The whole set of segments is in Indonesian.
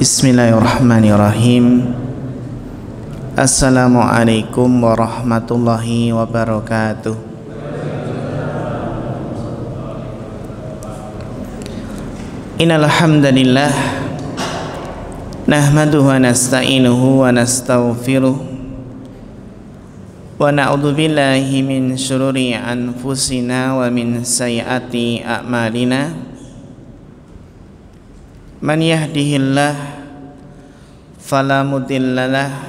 Bismillahirrahmanirrahim. Assalamualaikum warahmatullahi wabarakatuh. Innal hamdalillah nahmaduhu wa nasta'inuhu wa nastaghfiruh wa na'udzu billahi min syururi anfusina wa min sayyiati a'malina. Man yahdihillah fala mudhillalah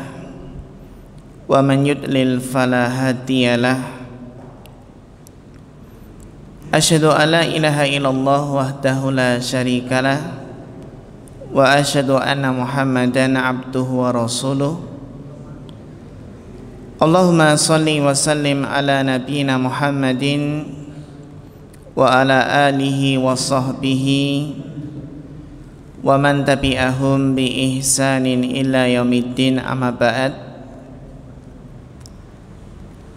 wa man yudlil fala hadiyalah. Asyhadu an la ilaha illallah wahdahu la syarikalah wa asyhadu anna Muhammadan abduhu wa rasuluh. Allahumma shalli wa sallim ala nabiyyina Muhammadin wa ala alihi wa sahbihi wa man tabi'ahum bi ihsanin illa yaumiddin, amma ba'd.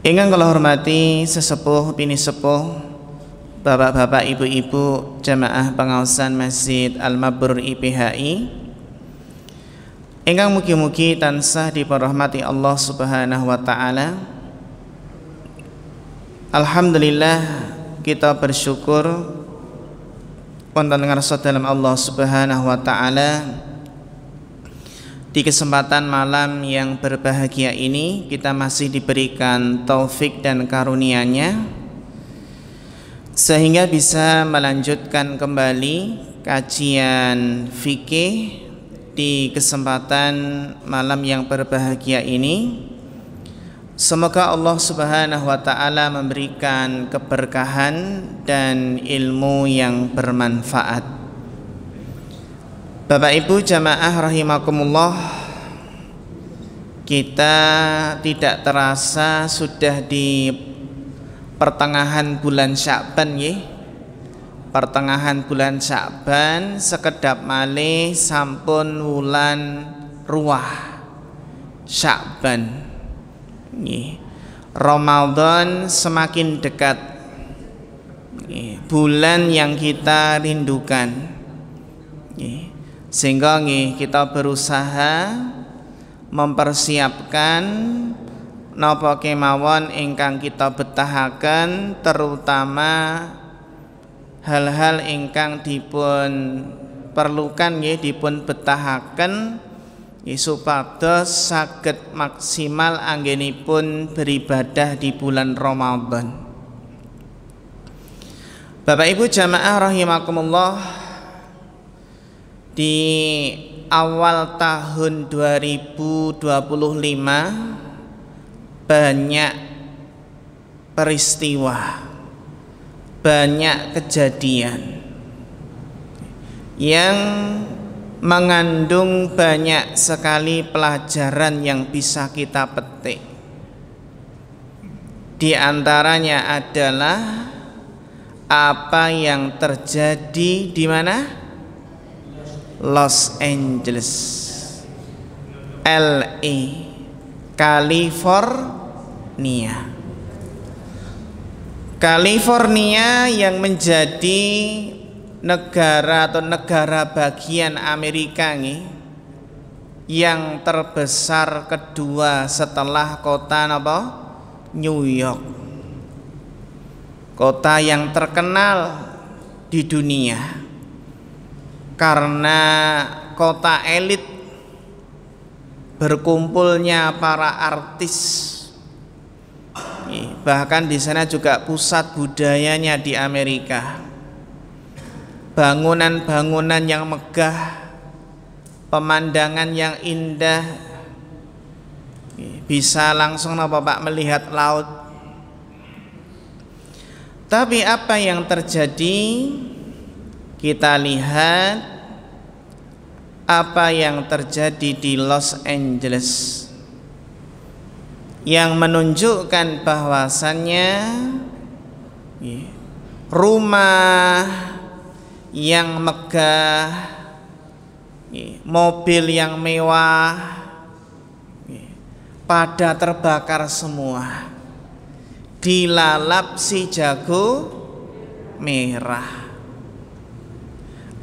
Ingkang kula hormati sesepuh bini sepuh, bapak-bapak, ibu-ibu jamaah pengaosan Masjid Al-Mabrur IPHI, ingkang mugi-mugi tansah dipunrahmati Allah Subhanahu wa taala. Alhamdulillah, kita bersyukur wonten ngarsa dalam Allah Subhanahu wa taala. Di kesempatan malam yang berbahagia ini kita masih diberikan taufik dan karunia-Nya sehingga bisa melanjutkan kembali kajian fikih di kesempatan malam yang berbahagia ini. Semoga Allah Subhanahu wa taala memberikan keberkahan dan ilmu yang bermanfaat. Bapak Ibu jamaah rahimakumullah, kita tidak terasa sudah di pertengahan bulan Sya'ban ya. Pertengahan bulan Sya'ban sekedap malih sampun wulan ruah Sya'ban. Ramadan semakin dekat, bulan yang kita rindukan, sehingga kita berusaha mempersiapkan napa kemawon ingkang kita betahaken, terutama hal-hal ingkang dipun perlukan dipun betahaken supados saged maksimal anggenipun beribadah di bulan Ramadan. Bapak Ibu jamaah rahimakumullah, di awal tahun 2025 banyak peristiwa, banyak kejadian yang mengandung banyak sekali pelajaran yang bisa kita petik. Di antaranya adalah apa yang terjadi di mana? Los Angeles, LA, California. California yang menjadi negara atau negara bagian Amerika yang terbesar kedua setelah kota New York, kota yang terkenal di dunia karena kota elit, berkumpulnya para artis, bahkan di sana juga pusat budayanya di Amerika. Bangunan-bangunan yang megah, pemandangan yang indah, bisa langsung Pak melihat laut. Tapi apa yang terjadi? Kita lihat apa yang terjadi di Los Angeles yang menunjukkan bahwasannya rumah yang megah, mobil yang mewah, pada terbakar semua, dilalap si jago merah.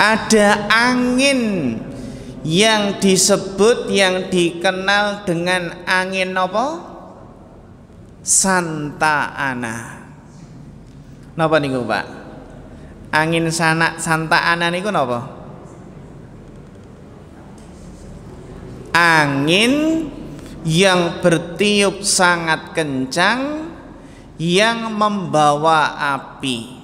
Ada angin yang disebut, yang dikenal dengan angin apa? Santa Ana. Napa niku Pak? Angin Santa Ana niku napa? Angin yang bertiup sangat kencang, yang membawa api.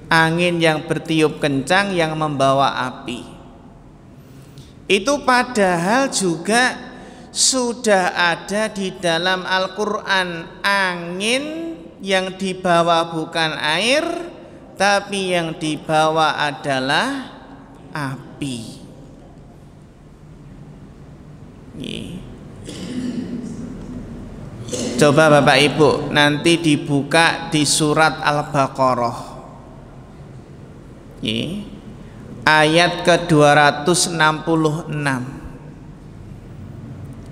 Angin yang bertiup kencang yang membawa api. Itu padahal juga sudah ada di dalam Al-Quran. Angin yang dibawa bukan air, tapi yang dibawa adalah api. Coba Bapak Ibu nanti dibuka di surat Al-Baqarah, ayat ke-266.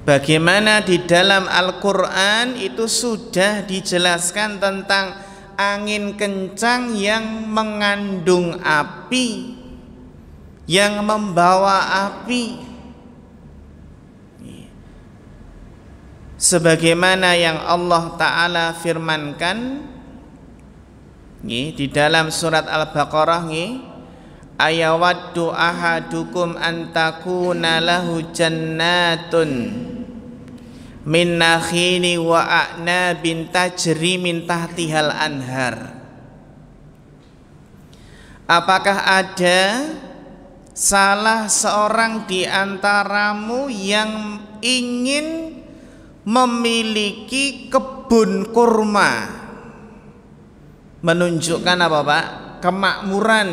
Bagaimana di dalam Al-Quran itu sudah dijelaskan tentang angin kencang yang mengandung api, yang membawa api. Sebagaimana yang Allah Ta'ala firmankan di dalam surat Al-Baqarah, ayawaddu ahadukum antakuna lahu jannatun min nakhili wa a'nabin tajri min tahtihal anhar. Apakah ada salah seorang di antaramu yang ingin memiliki kebun kurma? Menunjukkan apa Pak? Kemakmuran,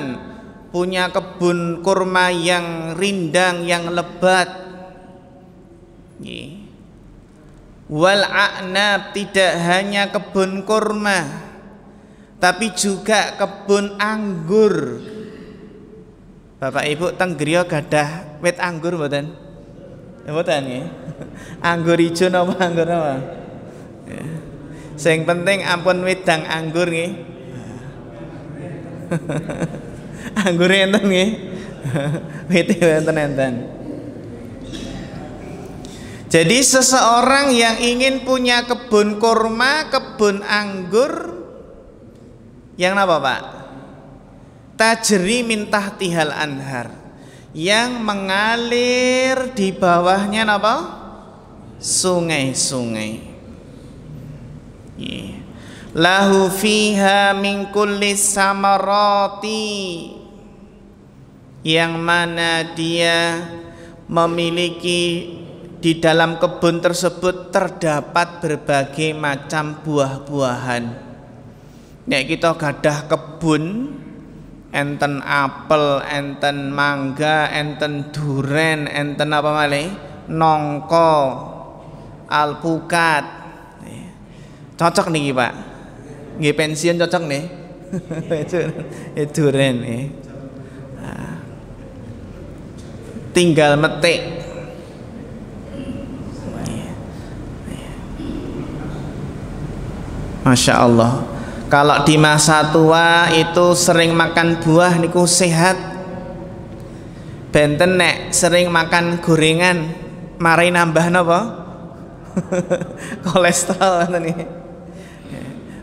punya kebun kurma yang rindang, yang lebat. Wal a'nab, tidak hanya kebun kurma, tapi juga kebun anggur. Bapak Ibu teng griya gadah wit anggur mboten? Mboten nggih. Anggur ijo napa anggur apa? Sing penting ampun wedang anggur nggih. Anggur enten nggih. Wite enten. Jadi seseorang yang ingin punya kebun kurma, kebun anggur, yang apa Pak? Tajri min tahtihal anhar, yang mengalir di bawahnya apa? Sungai-sungai. Lahu fiha min kulli samarati, yang mana dia memiliki di dalam kebun tersebut terdapat berbagai macam buah-buahan. Nek kita gadah kebun, enten apel, enten mangga, enten duren, enten apa malih? Nongko, alpukat. Cocok nih Pak. Nggih pensiun cocok nih. Duren nih. Tinggal metik. Masya Allah. Kalau di masa tua itu sering makan buah niku sehat. Benten nek sering makan gorengan mari nambah napa? Kolesterol ngoten niki.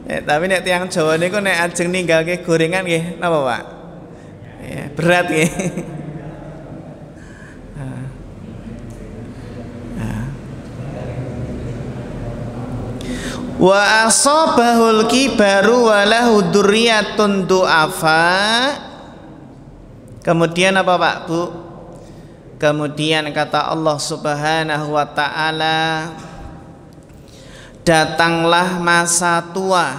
Tapi nek tiyang Jawa niku nek ajeng ninggalke gorengan nggih napa Pak? Berat nggih. Wa asabahul kibaru wa lahu dzurriyyatun du'afa. Kemudian apa Pak Bu? Kemudian kata Allah Subhanahu wa taala, datanglah masa tua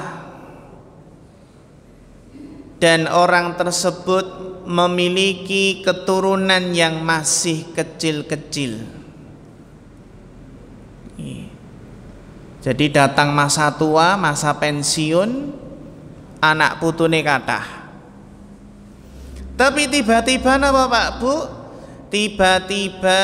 dan orang tersebut memiliki keturunan yang masih kecil-kecil. Jadi datang masa tua, masa pensiun, anak putune kathah. Tapi tiba-tiba napa Pak Bu? Tiba-tiba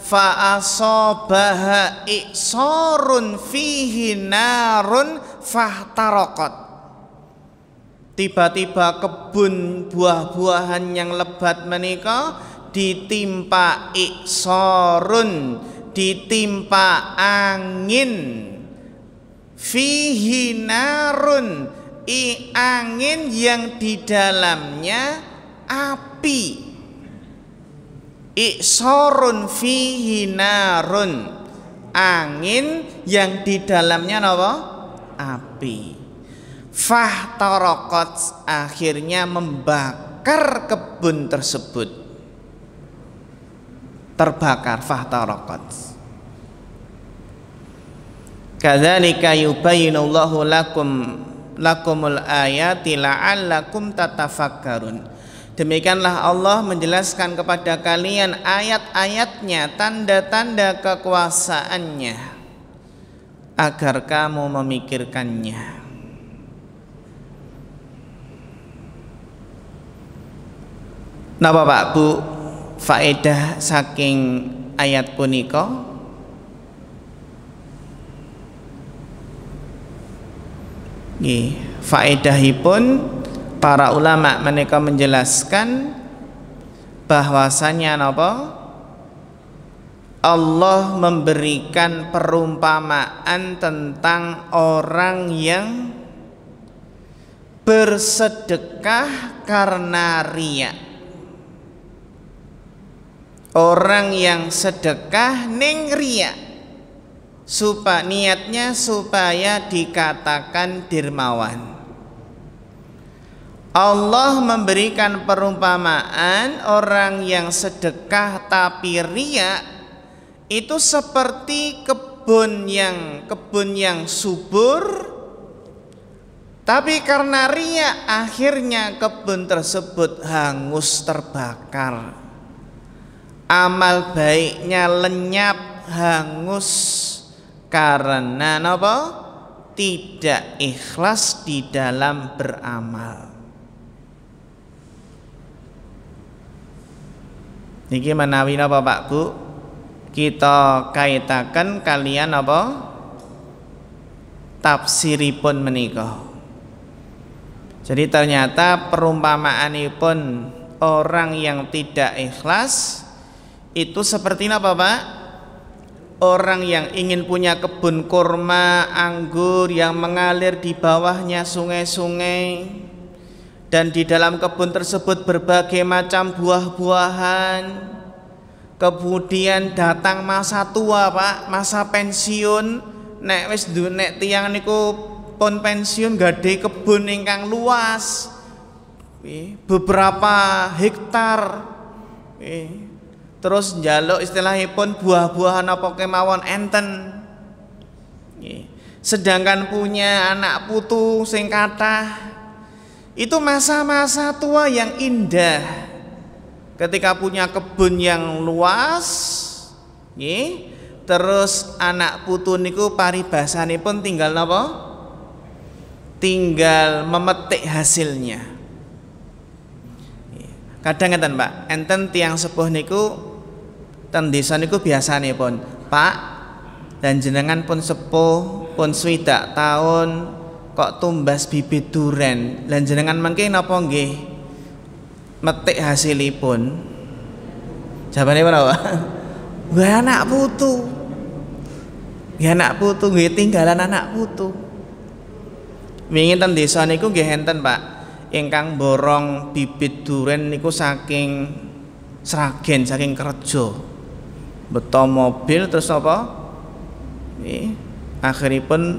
fa'asobaha i'sarun fihi narun fahtaraqat. Tiba-tiba kebun buah-buahan yang lebat menika ditimpa iksorun, ditimpa angin, fihi narun, angin yang di dalamnya api. Iksorun fihi narun, angin yang di dalamnya apa? Api. Fahtaraqat, akhirnya membakar kebun tersebut, terbakar. Fahtaraqat. Kadzalika yubayyinullahu lakumul ayati la'allakum tatafakkarun. Demikianlah Allah menjelaskan kepada kalian ayat-ayatnya, tanda-tanda kekuasaannya, agar kamu memikirkannya. Napa Pak Bu faedah saking ayat punika? Nggih, faedahipun para ulama menika menjelaskan bahwasanya napa? Allah memberikan perumpamaan tentang orang yang bersedekah karena riya. Orang yang sedekah ning riya, supaya niatnya supaya dikatakan dermawan. Allah memberikan perumpamaan orang yang sedekah tapi riya itu seperti kebun yang subur, tapi karena riya akhirnya kebun tersebut hangus, terbakar. Amal baiknya lenyap, hangus, karena apa? Tidak ikhlas di dalam beramal. Niki menawi napa Pak Bu? Kita kaitaken kalian apa? Tafsiripun menika. Jadi ternyata perumpamaanipun orang yang tidak ikhlas itu seperti apa Pak? Orang yang ingin punya kebun kurma, anggur yang mengalir di bawahnya sungai-sungai, dan di dalam kebun tersebut berbagai macam buah-buahan. Kemudian datang masa tua Pak, masa pensiun. Nek wis nek tiyang niku pun pensiun gadhe kebun ingkang luas, beberapa hektar. Terus njaluk istilahipun buah-buahan apa kemawon enten. Sedangkan punya anak putu sing kathah, itu masa-masa tua yang indah. Ketika punya kebun yang luas, terus anak putu niku paribasanipun tinggal napa? Tinggal memetik hasilnya. Kadang ngeten Pak, enten tiang sepuh niku ten desa niku biasanipun, Pak, dan jenengan pun sepuh, pun swidak tahun kok tumbas bibit duren. Lan jenengan mangke napa nggih metik hasilipun? Jawabane menapa? Nggih anak putu. Nggih anak putu, nggih tinggalan anak putu. Wingi ten desa niku nggih enten Pak, ingkang borong bibit duren niku saking Sragen, saking kerja, beto mobil terus apa? Akhiripun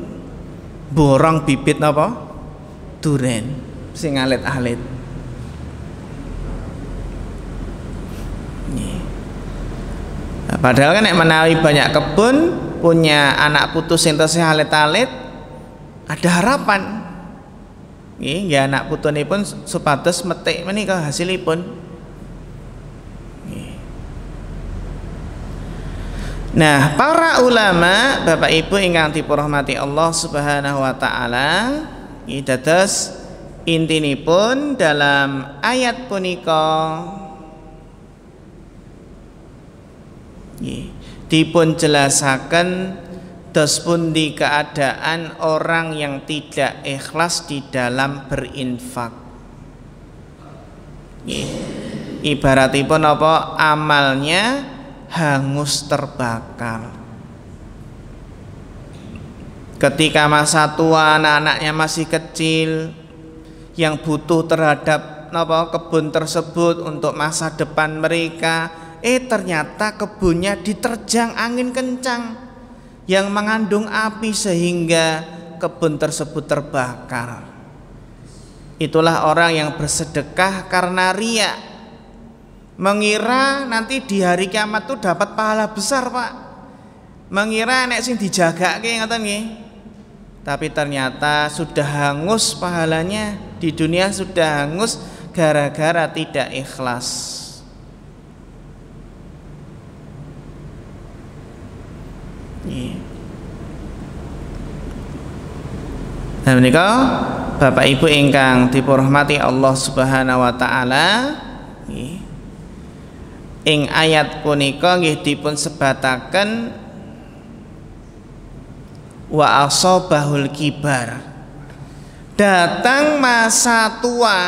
borong bibit apa? Duren sing alit-alit. Nah, padahal kan nek menawi banyak kebun, punya anak putu sing tesih alit-alit, ada harapan. Nggih, anak putunipun supados metik menika hasilipun. Nah, para ulama, Bapak Ibu ingkang dipurahmati Allah Subhanahu wa taala, dados intinipun dalam ayat punika dipun jelasaken Dos pundi keadaan orang yang tidak ikhlas di dalam berinfak. Ibaratipun apa? Amalnya hangus terbakar. Ketika masa tua anak-anaknya masih kecil yang butuh terhadap kebun tersebut untuk masa depan mereka, ternyata kebunnya diterjang angin kencang yang mengandung api sehingga kebun tersebut terbakar. Itulah orang yang bersedekah karena riya, mengira nanti di hari kiamat tuh dapat pahala besar, Pak. Mengira nek sing dijagake ngoten nggih. Tapi ternyata sudah hangus pahalanya, di dunia sudah hangus gara-gara tidak ikhlas. Nah menika Bapak Ibu ingkang dipurmati Allah Subhanahu wa taala, ing ayat punika nggih dipun sebataken wa asobahul kibar, datang masa tua.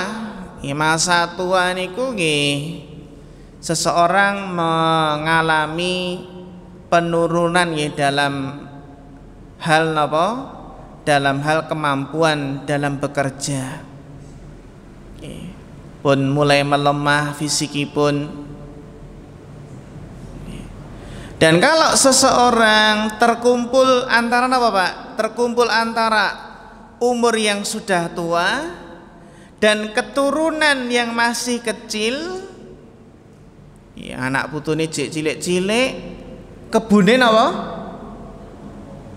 Masa tua niku nggih seseorang mengalami penurunan ya dalam hal napa? Dalam hal kemampuan dalam bekerja. Pun mulai melemah fisikipun. Dan kalau seseorang terkumpul antara apa, Pak? Terkumpul antara umur yang sudah tua dan keturunan yang masih kecil, ya, anak putune cilik-cilik, kebune apa?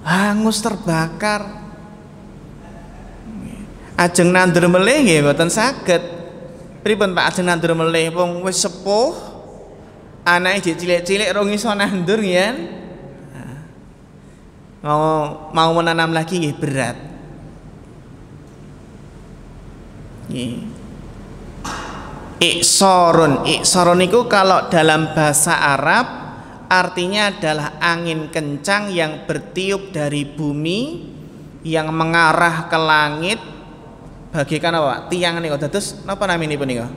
Hangus terbakar. Ajeng nandur melih nggih mboten saged. Pripun Pak ajeng nandur melih wong wis sepuh, anake cilik-cilik rong iso nandur ya. Mau menanam lagi nggih berat. Iksorun itu kalau dalam bahasa Arab artinya adalah angin kencang yang bertiup dari bumi yang mengarah ke langit bagaikan apa? Tiang niku. Dados napa naminipun niku?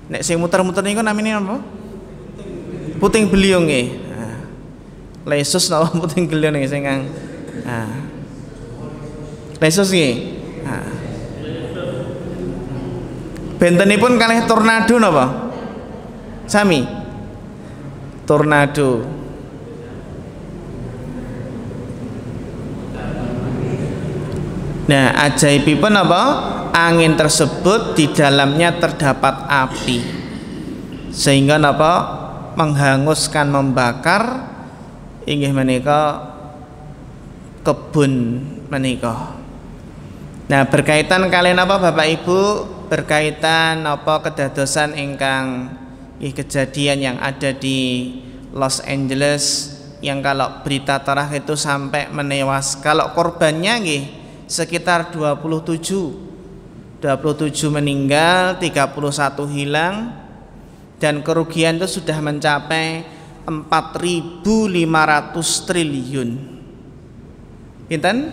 Nek sing muter-muter niku namine apa? Puting beliung nggih. Lesus napa puting beliung nggih sing kang. Lesus nggih. Bentenipun kalih tornado napa? Sami. Tornado. Nah, ajaibipun apa? Angin tersebut di dalamnya terdapat api. Sehingga napa? Menghanguskan, membakar inggih menika kebun menika. Nah, berkaitan kalian apa Bapak Ibu? Berkaitan apa kedadosan ingkang kejadian yang ada di Los Angeles yang kalau berita terakhir itu sampai menewas. Kalau korbannya nggih sekitar 27 meninggal, 31 hilang, dan kerugian itu sudah mencapai 4.500 triliun. Pinten?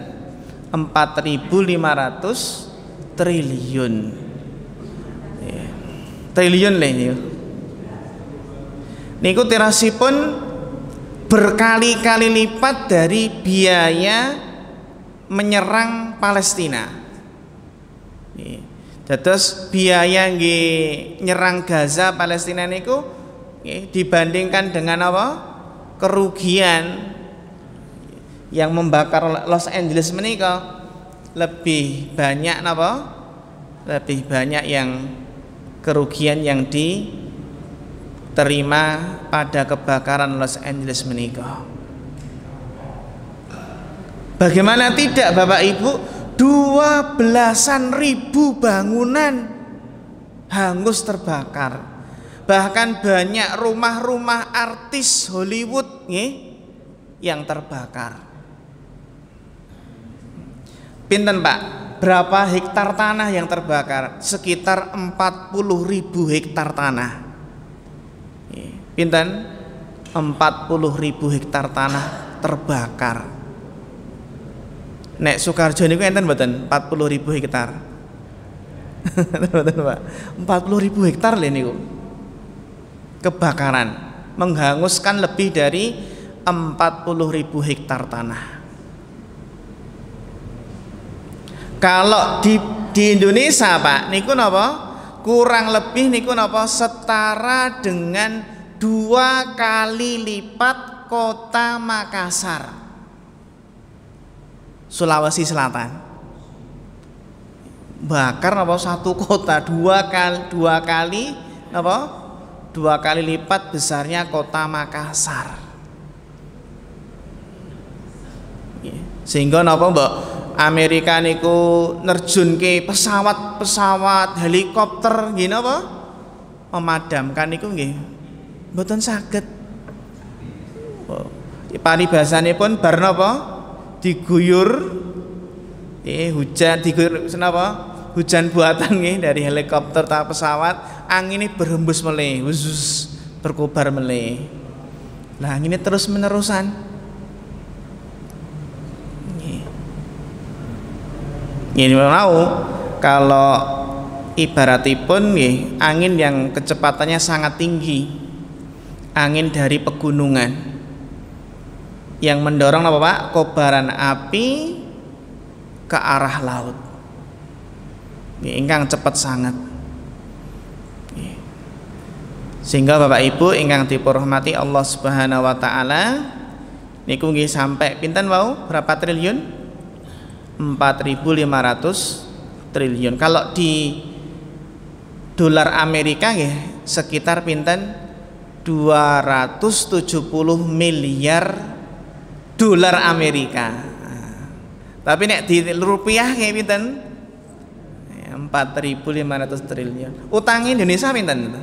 4.500 triliun. Triliun lah ini. Niku tirasipun berkali-kali lipat dari biaya menyerang Palestina. Dados biaya nggih nyerang Gaza Palestina niku dibandingkan dengan apa? Kerugian yang membakar Los Angeles menika lebih banyak napa? Lebih banyak yang kerugian yang diterima pada kebakaran Los Angeles menika. Bagaimana tidak Bapak Ibu? 12.000 bangunan hangus terbakar. Bahkan banyak rumah-rumah artis Hollywood yang terbakar. Pinten Pak? Berapa hektar tanah yang terbakar? Sekitar 40.000 hektar tanah. Pinten? 40.000 hektar tanah terbakar. Nek Sukarjo niku enten mboten 40.000 hektar. Mboten Pak. 40.000 hektar lho niku. Kebakaran menghanguskan lebih dari 40.000 hektar tanah. Kalau di Indonesia Pak niku napa? Kurang lebih niku napa setara dengan 2 kali lipat kota Makassar, Sulawesi Selatan. Bakar napa satu kota 2 kali napa? 2 kali lipat besarnya kota Makassar. Sehingga napa Mbak Amerika niku nerjunke pesawat helikopter nggih napa? Memadamkan niku nggih mboten saged. Paribasanipun bar napa? Diguyur hujan diguyur napa? Hujan buatan nggih dari helikopter ta pesawat, angin ini berhembus meleh, berkobar meleh. Lah ini terus menerusan. Ini mau kalau ibaratipun nggih angin yang kecepatannya sangat tinggi, angin dari pegunungan yang mendorong apa Pak? Kobaran api ke arah laut. Ingkang cepat sangat. Sehingga Bapak Ibu ingkang dipurmati Allah Subhanahu wa taala niku nggih sampai pinten wau? Berapa triliun? 4.500 triliun. Kalau di dolar Amerika nggih sekitar pinten 270 miliar dolar Amerika. Tapi nek di rupiah nggih pinten 4.500 triliun. Utang Indonesia pinten?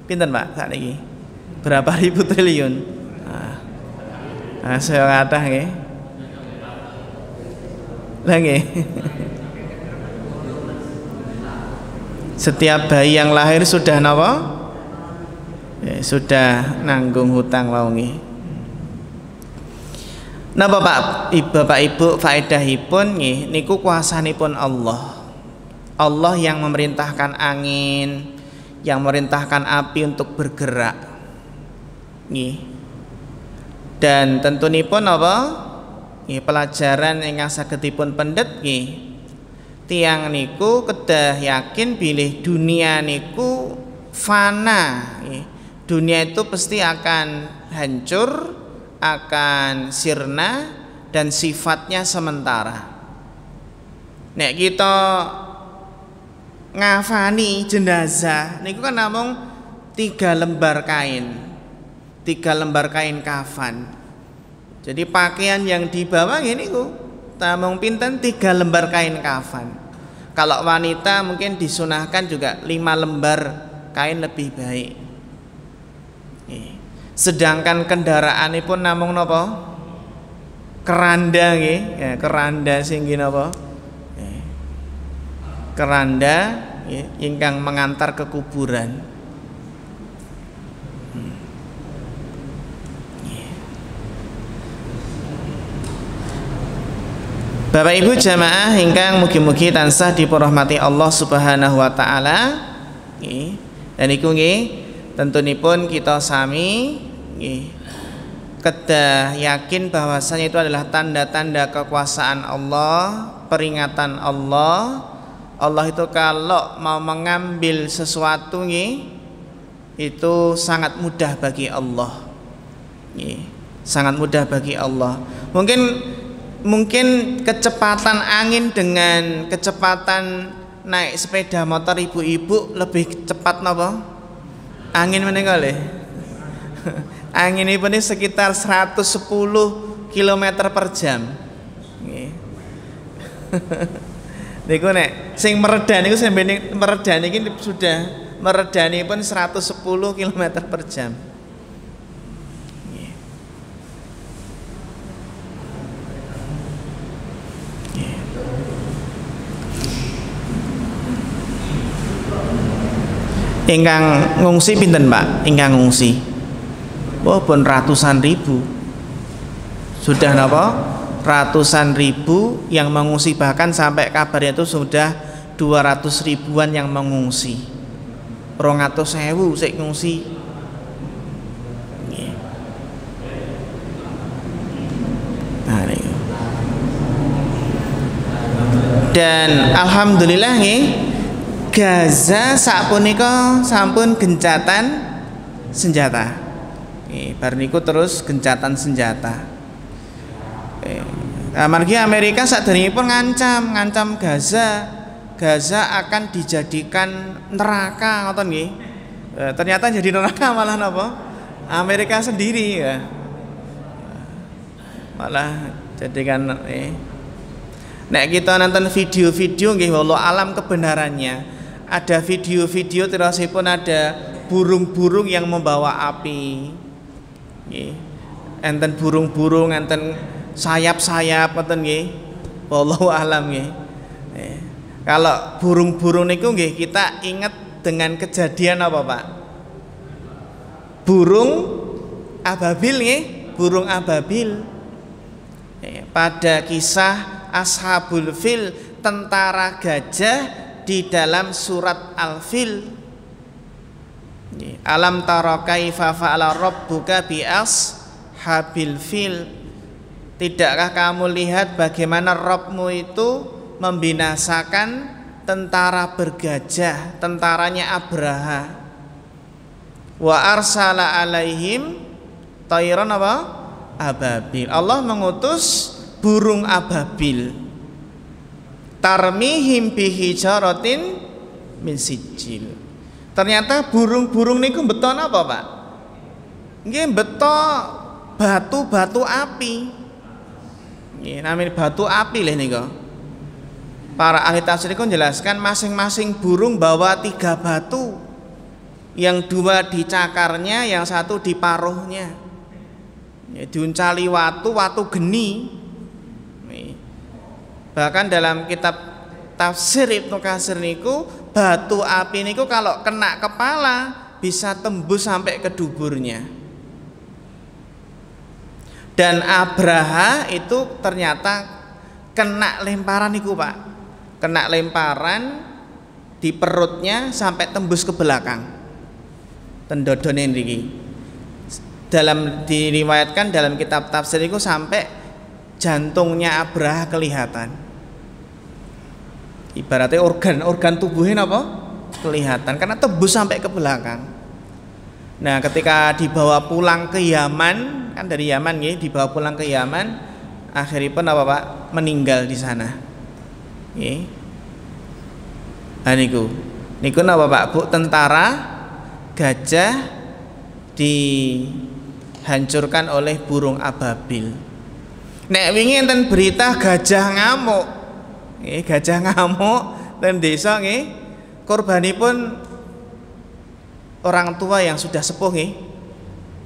Pinten Pak sakniki? Berapa ribu triliun? Saya kathah nggih. Lagi setiap bayi yang lahir sudah napa? Sudah nanggung hutang wau nggih. Nah Bapak Ibu faedahipun nggih niku kuasanipun Allah. Allah yang memerintahkan angin, yang memerintahkan api untuk bergerak. Nggih. Dan tentunipun apa? Nggih, pelajaran ingkang sagedipun pendhet nggih. Tiang niku kedah yakin bilih dunia niku fana nggih. Dunia itu pasti akan hancur, akan sirna dan sifatnya sementara. Nek kita ngafani jenazah niku kan namung 3 lembar kain. 3 lembar kain kafan. Jadi pakaian yang dibawa gini ku tamung pinten 3 lembar kain kafan. Kalau wanita mungkin disunahkan juga 5 lembar kain lebih baik. Sedangkan kendaraan pun namung napa? Keranda nggih, ya, keranda sing napa? Keranda ingkang mengantar ke kuburan. Bapak Ibu jamaah ingkang mugi-mugi tansah dipurahmati Allah Subhanahu wa taala. Dan iku nggih tentunipun kita sami nggih kedah yakin bahwasanya itu adalah tanda-tanda kekuasaan Allah, peringatan Allah. Allah itu kalau mau mengambil sesuatu nggih itu sangat mudah bagi Allah. Nggih, sangat mudah bagi Allah. Mungkin kecepatan angin dengan kecepatan naik sepeda motor ibu-ibu lebih cepat napa? Angin menika lho. Angin ini sekitar 110 km per jam. Nggih. Niku nek sing meredan niku sampeyan meredan iki sudah meredanipun 110 km per jam. Ingkang ngungsi pinten Pak? Ingkang ngungsi. Oh pun ratusan ribu. Sudah napa? ratusan ribu yang mengungsi, bahkan sampai kabarnya itu sudah 200 ribuan yang mengungsi. 200.000 sik ngungsi. Nah, ini. Dan alhamdulillah nggih, Gaza sapunika sampun gencatan senjata. Bar niku terus gencatan senjata. Amargi Amerika saderengipun ngancam Gaza akan dijadikan neraka, ngoten nggih. Ternyata jadi neraka malah napa? Amerika sendiri ya. Malah jadikan nek kita nonton video-video nggih, wallahu alam kebenarannya. Ada video-video terusipun ada burung-burung yang membawa api. Nggih. Enten burung-burung, enten sayap-sayap ngoten nggih. Wallahu alam nggih. Kalau burung-burung niku nggih kita ingat dengan kejadian apa, Pak? Burung ababil nggih, burung ababil. Pada kisah Ashabul Fil, tentara gajah di dalam surat Al-Fil. Alam tara kaifa fa'ala rabbuka bi ashabil fil. Tidakkah kamu lihat bagaimana Rabbmu itu membinasakan tentara bergajah, tentaranya Abraha. Wa arsala alaihim tayran apa? Ababil. Allah mengutus burung ababil, tarmihim bihijaratin min sijil. Ternyata burung-burung niku beto napa, Pak? Nggih beto batu-batu api. Nggih namanya batu api lho niku. Para ahli tafsir niku menjelaskan masing-masing burung bawa 3 batu. Yang 2 di cakarnya, yang 1 di paruhnya. Diuncali watu geni. Bahkan dalam kitab tafsir Ibnu Katsir niku, batu api niku kalau kena kepala bisa tembus sampai ke duburnya. Dan Abraha itu ternyata kena lemparan niku, Pak. Kena lemparan di perutnya sampai tembus ke belakang. Tendodone niki. Diriwayatkan dalam kitab tafsir niku sampai jantungnya Abraha kelihatan. Ibaratnya organ tubuhnya apa? Kelihatan karena tembus sampai ke belakang. Nah, ketika dibawa pulang ke Yaman, kan dari Yaman ya, dibawa pulang ke Yaman, akhirnya apa, Pak? Meninggal di sana. Nggih. Nah niku napa, Pak? Bu, tentara gajah dihancurkan oleh burung ababil. Nek wingi enten berita gajah ngamuk. Gajah ngamuk dan desa nggih, korbanipun orang tua yang sudah sepuh nggih.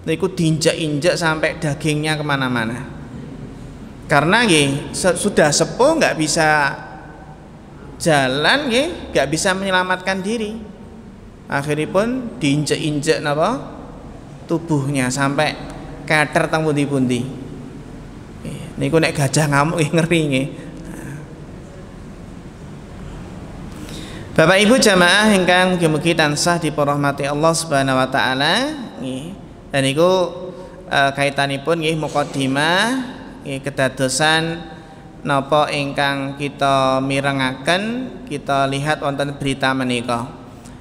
Niku diinjak-injak sampai dagingnya kemana-mana. Karena nggih sudah sepuh nggak bisa jalan nggih, nggak bisa menyelamatkan diri. Akhiripun diinjak-injak napa? Tubuhnya sampai kater teng pundi-pundi. Niku nek gajah ngamuk ngeri nggih. Bapak Ibu jamaah ingkang mugi-mugi tansah dipunrahmati Allah Subhanahu wa taala nggih. Dan niku kaitanipun nggih mukadimah nggih kedadosan napa ingkang kita mirengaken, kita lihat wonten berita menika.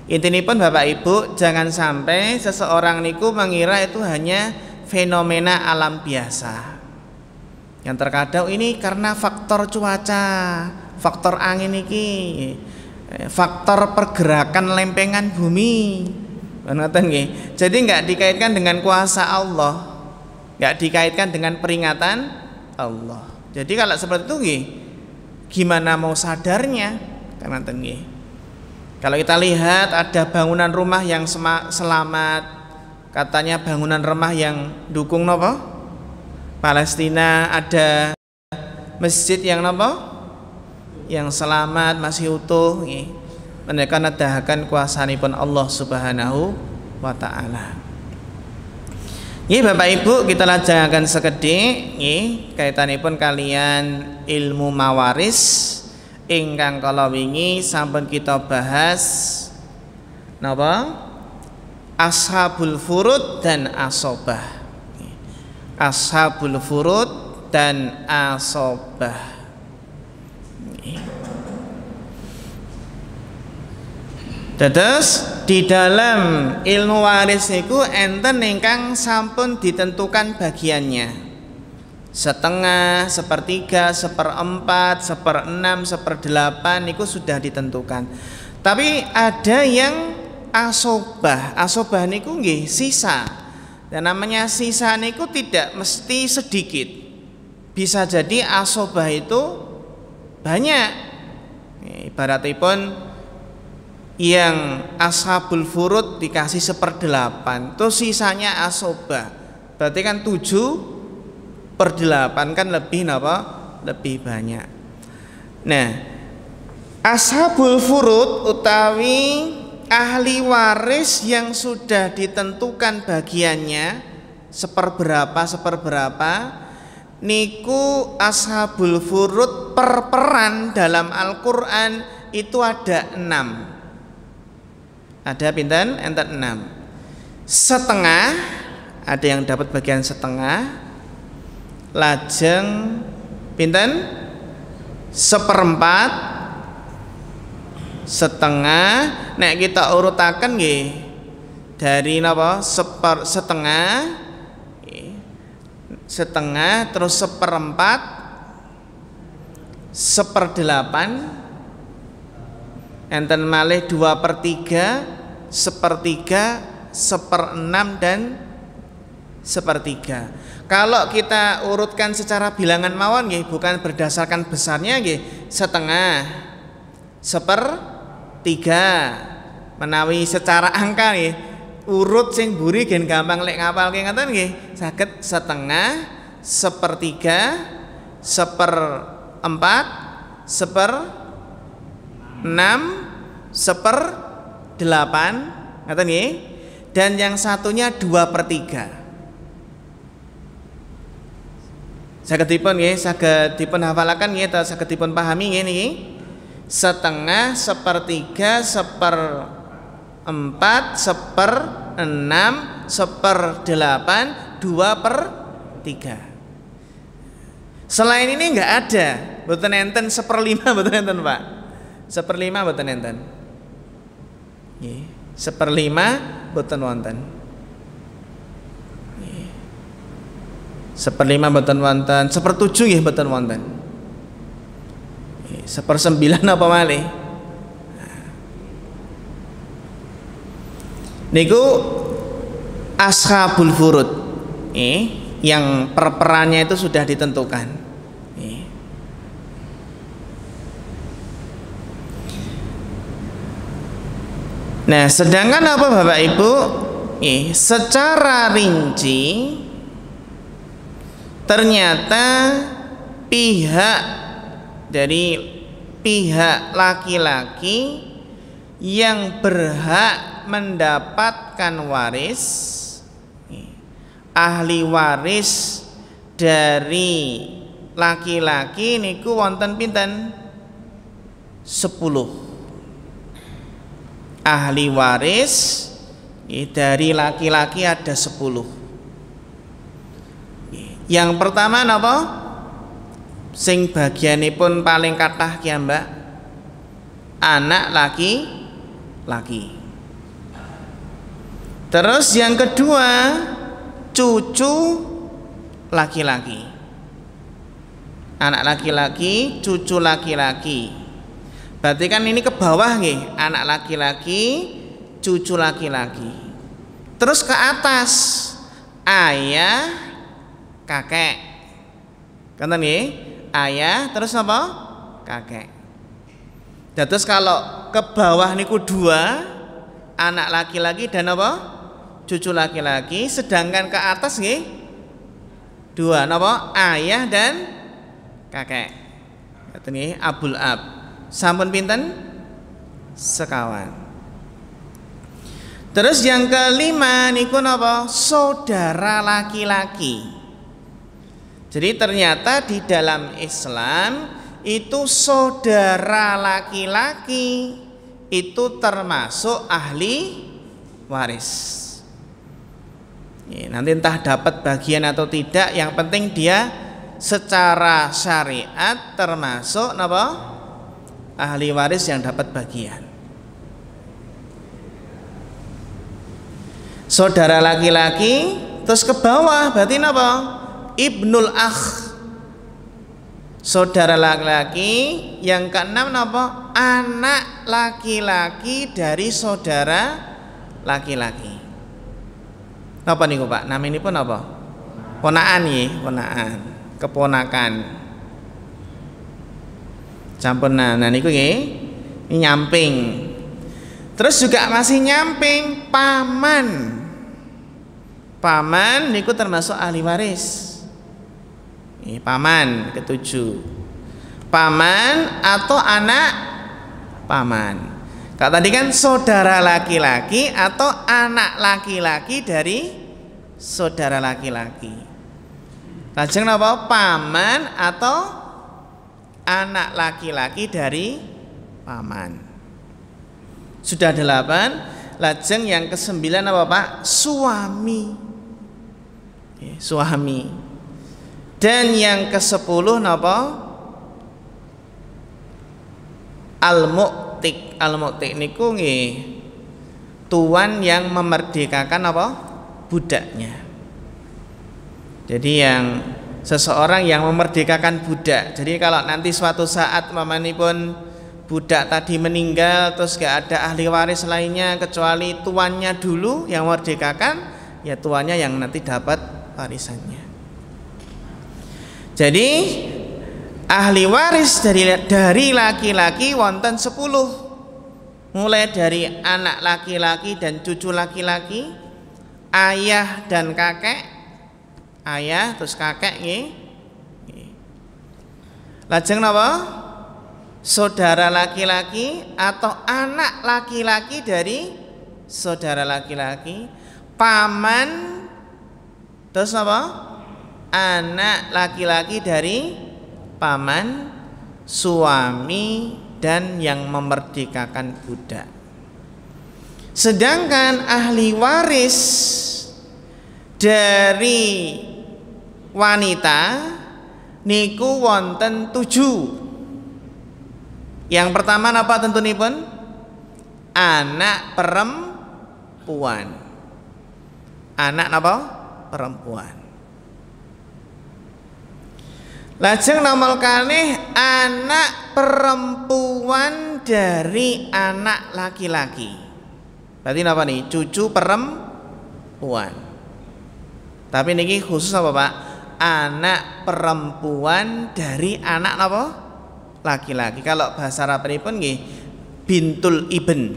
Intinipun Bapak Ibu, jangan sampai seseorang niku mengira itu hanya fenomena alam biasa. Yang terkadang ini karena faktor cuaca, faktor angin iki, faktor pergerakan lempengan bumi. Ngoten nggih. Jadi enggak dikaitkan dengan kuasa Allah, enggak dikaitkan dengan peringatan Allah. Jadi kalau seperti itu nggih, gimana mau sadarnya? Kan ngoten nggih. Kalau kita lihat ada bangunan rumah yang selamat, katanya bangunan rumah yang dukung napa? Palestina, ada masjid yang napa? Yang selamat masih utuh nggih. Menika nedahaken kuasanipun Allah Subhanahu wa taala. Nggih Bapak Ibu, kita lajengaken sekedhik nggih kaitanipun kalian ilmu mawaris ingkang kala wingi sampun kita bahas napa? Ashabul furud dan asobah. Ashabul furud dan asobah. Terus di dalam ilmu waris niku enten ingkang sampun ditentukan bagiannya. Setengah, sepertiga, seperempat, seperenam, seperdelapan niku sudah ditentukan. Tapi ada yang asobah. Asobah niku nggih sisa. Dan namanya sisa niku tidak mesti sedikit. Bisa jadi asobah itu banyak. Ibaratipun yang ashabul furud dikasih 1/8, terus sisanya asobah, berarti kan 7/8 kan lebih napa? Lebih banyak. Nah, ashabul furud utawi ahli waris yang sudah ditentukan bagiannya seperberapa niku ashabul furud per-peran dalam Al-Qur'an itu ada 6. Ada pinten? Enten 6. Setengah, ada yang dapat bagian setengah. Lajeng pinten? 1/4, setengah. Nek kita urutaken nggih dari napa? Setengah, setengah, terus 1/4, 1/8, enten malih 2/3, 1/3, 1/6 dan 1/3. Kalau kita urutkan secara bilangan mawon nggih, bukan berdasarkan besarnya nggih, setengah, 1/3. Menawi secara angka nggih, urut sing buri gen gampang lek ngapalke ngoten nggih, saged setengah, 1/3, 1/4, 1/6, 1/8, ngaten nggih. Dan yang satunya 2/3. Saged dipun nggih, saged dipun hafalaken nggih, atau saged dipun pahami nggih niki. Setengah, 1/3, 1/4, 1/6, 1/8, 2/3. Selain ini enggak ada, mboten enten 1/5, mboten enten Pak. 1/5 mboten enten. Nggih, 1/5 mboten wonten. Nggih. 1/5 mboten wonten, 1/7 nggih mboten wonten. Nggih, 1/9 apa malih? Niku ashabul furud. Yang per-perannya itu sudah ditentukan. Nah, sedangkan apa Bapak Ibu? Secara rinci ternyata pihak laki-laki yang berhak mendapatkan waris, ahli waris dari laki-laki niku wonten pinten? 10. Ahli waris dari laki-laki ada 10. Yang pertama napa? Sing bagianipun paling kathah ki Mbak, anak laki-laki. Terus yang kedua, cucu laki-laki. Anak laki-laki, cucu laki-laki. Berarti kan ini ke bawah nggih, anak laki-laki, cucu laki-laki. Terus ke atas, ayah, kakek. Kanten nggih? Ayah, terus apa? Kakek. Terus kalau ke bawah niku 2, anak laki-laki dan apa? Cucu laki-laki, sedangkan ke atas nggih 2, napa? Ayah dan kakek. Kanten nggih, abul ab. Sampun pinten? Sekawan. Terus yang kelima niku napa? Saudara laki-laki. Jadi ternyata di dalam Islam itu saudara laki-laki itu termasuk ahli waris. Nanti entah dapat bagian atau tidak, yang penting dia secara syariat termasuk napa? Ahli waris yang dapat bagian. Saudara laki-laki, terus ke bawah berarti napa? Ibnul akh. Saudara laki-laki, yang keenam napa? Anak laki-laki dari saudara laki-laki. Napa niku Pak? Nama ini pun apa? Ponakan ya, ponakan, keponakan. Campuran. Nah niku nggih, ini nyamping. Terus juga masih nyamping paman. Paman niku termasuk ahli waris. Ini paman ketujuh. Paman atau anak paman. Kalau tadi kan saudara laki-laki atau anak laki-laki dari saudara laki-laki. Lajeng napa? Paman atau anak laki-laki dari paman. Sudah 8. Lajeng yang ke-9 apa Pak? Suami. Suami. Dan yang ke-10 napa? Al-Mu'tik. Al-Mu'tik niku nggih tuan yang memerdekakan apa? Budaknya. Jadi yang seseorang yang memerdekakan budak. Jadi kalau nanti suatu saat mamanipun budak tadi meninggal terus gak ada ahli waris lainnya kecuali tuannya dulu yang memerdekakan, ya tuannya yang nanti dapat warisannya. Jadi ahli waris dari laki-laki wonten 10. Mulai dari anak laki-laki dan cucu laki-laki, ayah dan kakek, ayah terus kakek nggih. Lajeng napa? Saudara laki-laki atau anak laki-laki dari saudara laki-laki, paman terus napa? Anak laki-laki dari paman, suami, dan yang memerdekakan budak. Sedangkan ahli waris dari wanita niku wonten 7. Yang pertama napa tentunipun? Anak perempuan. Anak napa? Perempuan. Lajeng nomor kalih anak perempuan dari anak laki-laki. Berarti napa nih? Cucu perempuan. Tapi niki khusus apa Pak? Anak perempuan dari anak napa? Laki-laki. Kalau bahasa Arabipun nggih bintul ibn.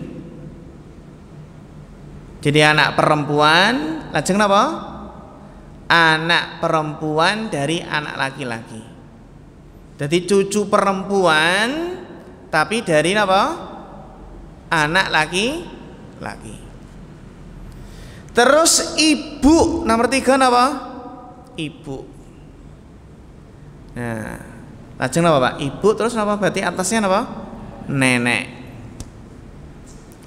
Jadi anak perempuan, lajeng napa? Anak perempuan dari anak laki-laki. Jadi cucu perempuan tapi dari apa? Anak laki-laki. Terus ibu nomor 3 apa? Ibu. Nah, lajeng apa Pak? Ibu terus apa berarti atasnya apa? Nenek.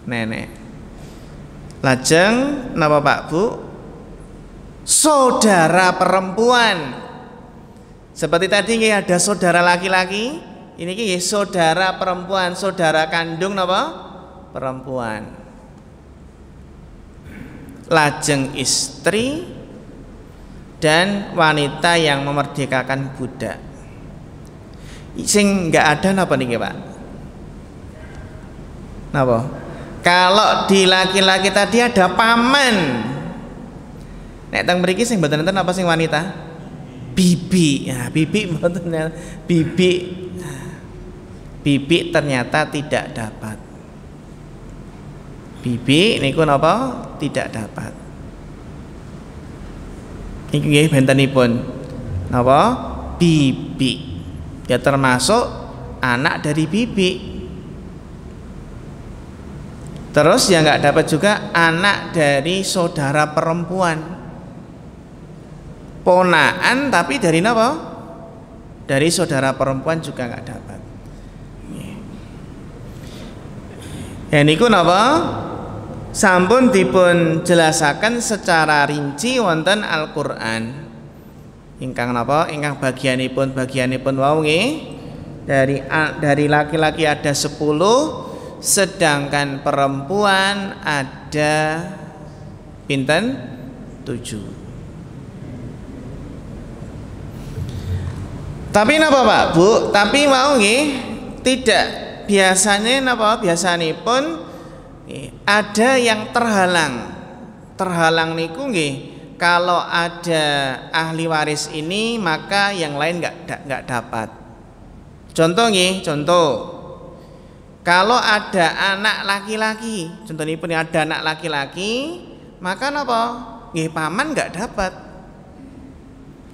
Nenek. Lajeng napa Pak Bu? Saudara perempuan. Seperti tadi nggih ada saudara laki-laki, ini nggih saudara perempuan, saudara kandung napa? Perempuan. Lajeng istri dan wanita yang memerdekakan budak. Sing enggak ada napa niki Pak? Napa? Kalau di laki-laki tadi ada paman. Nek teng mriki sing mboten enten apa sing wanita? Bibi. Ya, bibi mboten. Bibi. Bibi ternyata tidak dapat. Bibi niku napa? Tidak dapat. Niki nggih bentenipun. Napa? Bibi. Ya termasuk anak dari bibi. Terus yang nggak dapat juga anak dari saudara perempuan, ponaan tapi dari apa? Dari saudara perempuan juga nggak dapat. Niku napa? Sampun dipun jelasaken secara rinci wonten Al-Qur'an. Ingkang napa? Ingkang bagianipun wau nggih. Dari laki-laki ada 10, sedangkan perempuan ada pinten? 7. Tapi napa Pak, Bu? Tapi mau nggih tidak, biasanya napa? Biasanipun ada yang terhalang. Terhalang niku nggih, kalau ada ahli waris ini maka yang lain nggak dapat. Contoh nggih, contoh. Kalau ada anak laki-laki, contohnya pun ada anak laki-laki, maka napa? Nggih paman nggak dapat.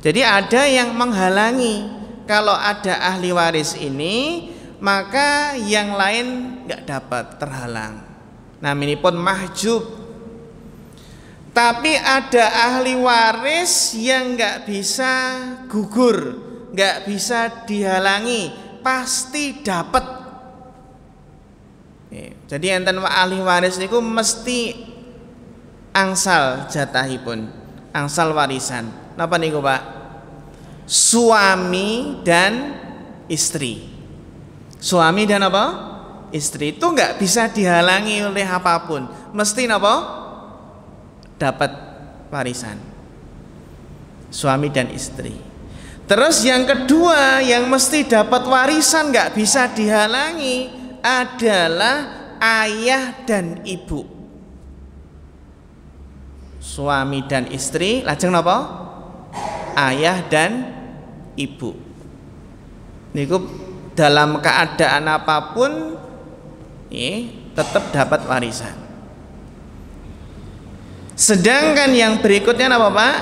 Jadi ada yang menghalangi. Kalau ada ahli waris ini, maka yang lain nggak dapat, terhalang. Naminipun mahjub. Tapi ada ahli waris yang nggak bisa gugur, nggak bisa dihalangi, pasti dapat. Jadi enten ahli waris niku mesti angsal jatahipun, angsal warisan. Napa niku Pak? Suami dan istri. Suami dan apa? Istri itu nggak bisa dihalangi oleh apapun, mesti napa? Dapat warisan. Suami dan istri. Terus yang kedua yang mesti dapat warisan nggak bisa dihalangi adalah ayah dan ibu. Suami dan istri, lajeng napa? Ayah dan ibu. Niku dalam keadaan apapun tetap dapat warisan. Sedangkan yang berikutnya apa Pak?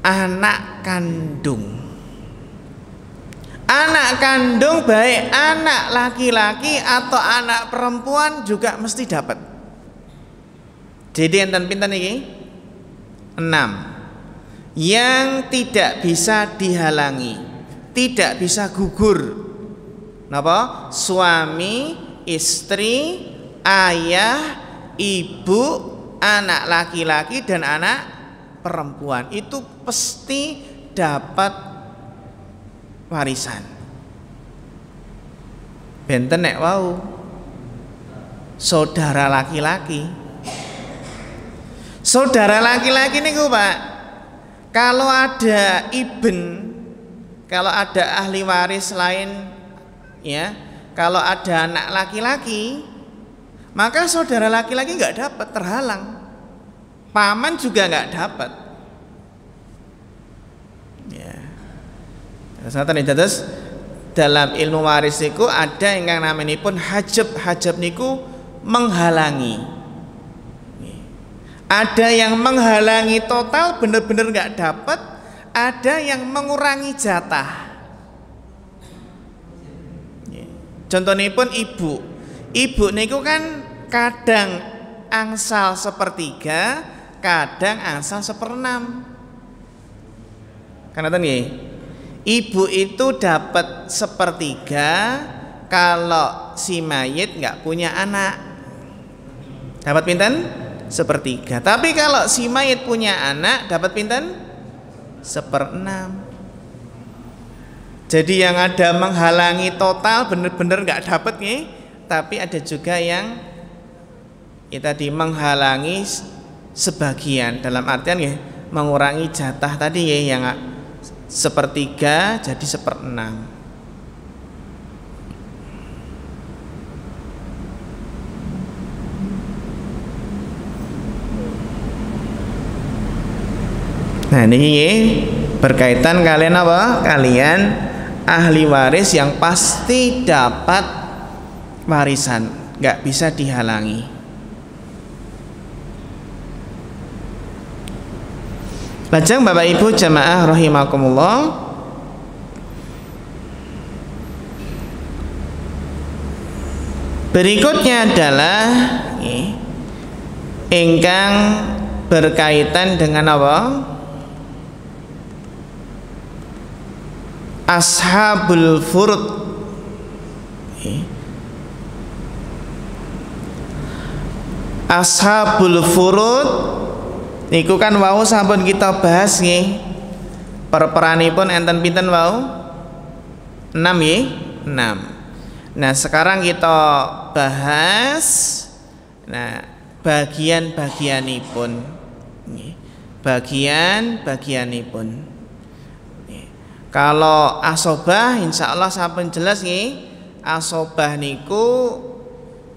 Anak kandung. Anak kandung baik anak laki-laki atau anak perempuan juga mesti dapat. Jadi enten pinten iki? 6. Yang tidak bisa dihalangi, tidak bisa gugur. Napa? Suami, istri, ayah, ibu, anak laki-laki dan anak perempuan itu pasti dapat warisan. Benten nek wau saudara laki-laki. Saudara laki-laki niku Pak, kalau ada iben, kalau ada ahli waris lain ya, kalau ada anak laki-laki, maka saudara laki-laki nggak dapat, terhalang. Paman juga nggak dapat. Ya. Terus dalam ilmu waris niku ada yang namanya pun hajab. Hajab niku menghalangi. Ada yang menghalangi total, bener-bener nggak dapat. Ada yang mengurangi jatah. Contohnya pun ibu. Ibu niku kan kadang angsal 1/3, kadang angsal 1/6. Karena nggih, ibu itu dapat 1/3 kalau si mayit nggak punya anak. Dapat pinten? 1/3. Tapi kalau si mayit punya anak dapat pinten? 1/6. Jadi yang ada menghalangi total bener-bener nggak dapat nih, tapi ada juga yang tadi menghalangi sebagian, dalam artian ya mengurangi jatah tadi ya, yang 1/3 jadi 1/6. Nah ini berkaitan kalian apa? Kalian ahli waris yang pasti dapat warisan, nggak bisa dihalangi. Lajeng Bapak Ibu jamaah rahimakumullah, Berikutnya adalah ingkang berkaitan dengan apa? Ashabul furud. Ashabul furud niku kan wau sampun kita bahas nggih. Perperanipun enten pinten wau? 6 nggih, 6. Nah, sekarang kita bahas bagian-bagianipun. Bagian-bagianipun. Kalau asobah insyaallah sampun jelas nggih. Asobah niku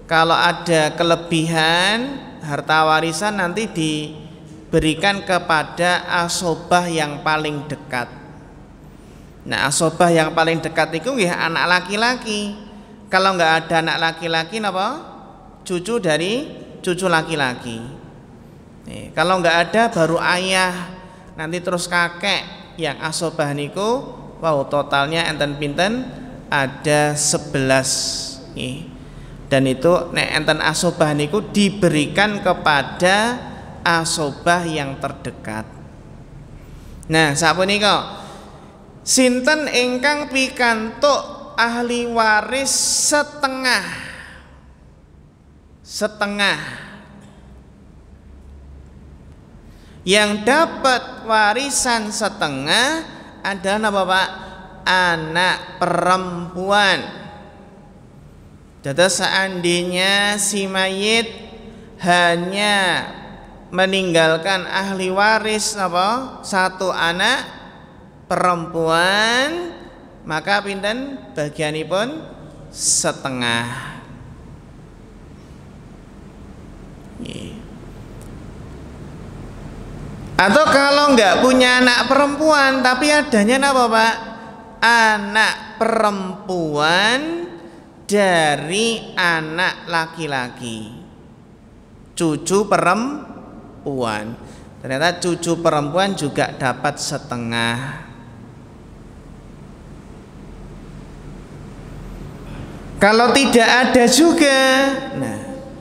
kalau ada kelebihan harta warisan nanti diberikan kepada asobah yang paling dekat. Nah, asobah yang paling dekat itu nggih anak laki-laki. Kalau nggak ada anak laki-laki napa? Cucu dari cucu laki-laki. Kalau nggak ada baru ayah, nanti terus kakek yang asobah niku. Wow, totalnya enten pinten ada 11. Dan itu nek enten asobah niku diberikan kepada asobah yang terdekat. Nah, sapunika sinten ingkang pikantuk ahli waris setengah yang dapat warisan setengah adalah apa Pak? Anak perempuan. Jadi seandainya si mayit hanya meninggalkan ahli waris apa? Satu anak perempuan, maka pinten bagianipun setengah. Atau kalau nggak punya anak perempuan tapi adanya apa Pak? Anak perempuan dari anak laki-laki, cucu perempuan. Ternyata cucu perempuan juga dapat setengah. Kalau tidak ada juga, nah,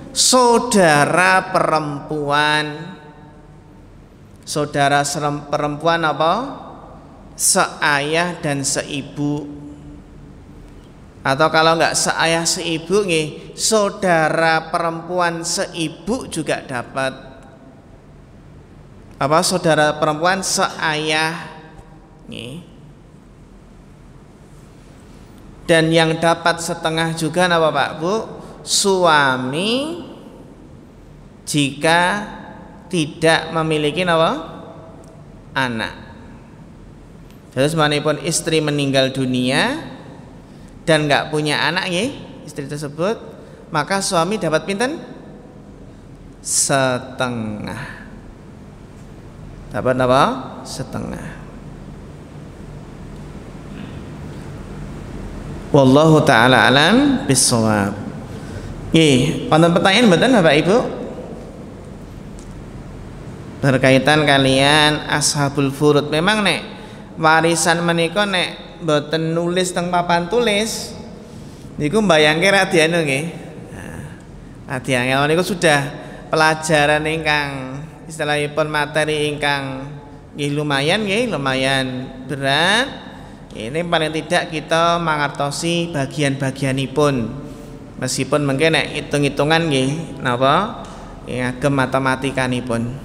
saudara perempuan apa? Seayah dan seibu. Atau kalau enggak seayah seibu nih, saudara perempuan seibu juga dapat. Apa? Saudara perempuan seayah nih. Dan yang dapat setengah juga apa Pak Bu? Suami jika tidak memiliki apa? Anak. Jadi semanipun istri meninggal dunia dan nggak punya anak ya, istri tersebut, maka suami dapat pinten? Setengah. Dapat apa? Setengah. Wallahu taala alam bisawab. Nggih, wonten pertanyaan mboten Bapak Ibu? Berkaitan kalian ashabul furud. Memang nek warisan menika nek mboten nulis teng papan tulis niku mbayangke radi anu nggih. Radi angel niku sudah pelajaran ingkang istilahipun materi ingkang nggih lumayan berat. Ini paling tidak kita mangertosi bagian-bagianipun. Meskipun mungkin nek hitung-hitungan nggih napa ngagem matematikanipun.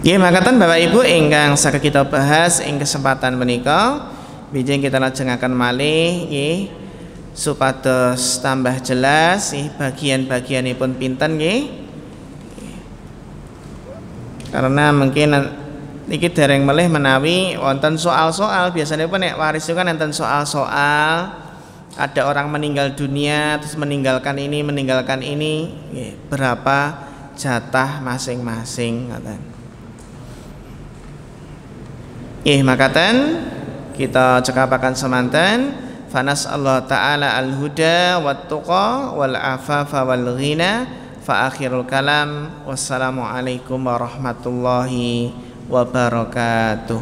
Nggih makaten Bapak Ibu ingkang saged kita bahas ing kesempatan menika, bijeng kita lajengaken malih nggih supados tambah jelas nggih bagian-bagianipun pinten nggih. Karena mungkin niki dereng melih menawi wonten soal-soal. Biasanya pun nek waris itu kan enten soal-soal, ada orang meninggal dunia terus meninggalkan ini nggih, berapa jatah masing-masing ngoten. Nggih makaten kita cekapaken semanten fanas Allah taala al-huda wat tuqa wal afafa wal ghina. Fa akhirul kalam wassalamualaikum warahmatullahi wabarakatuh.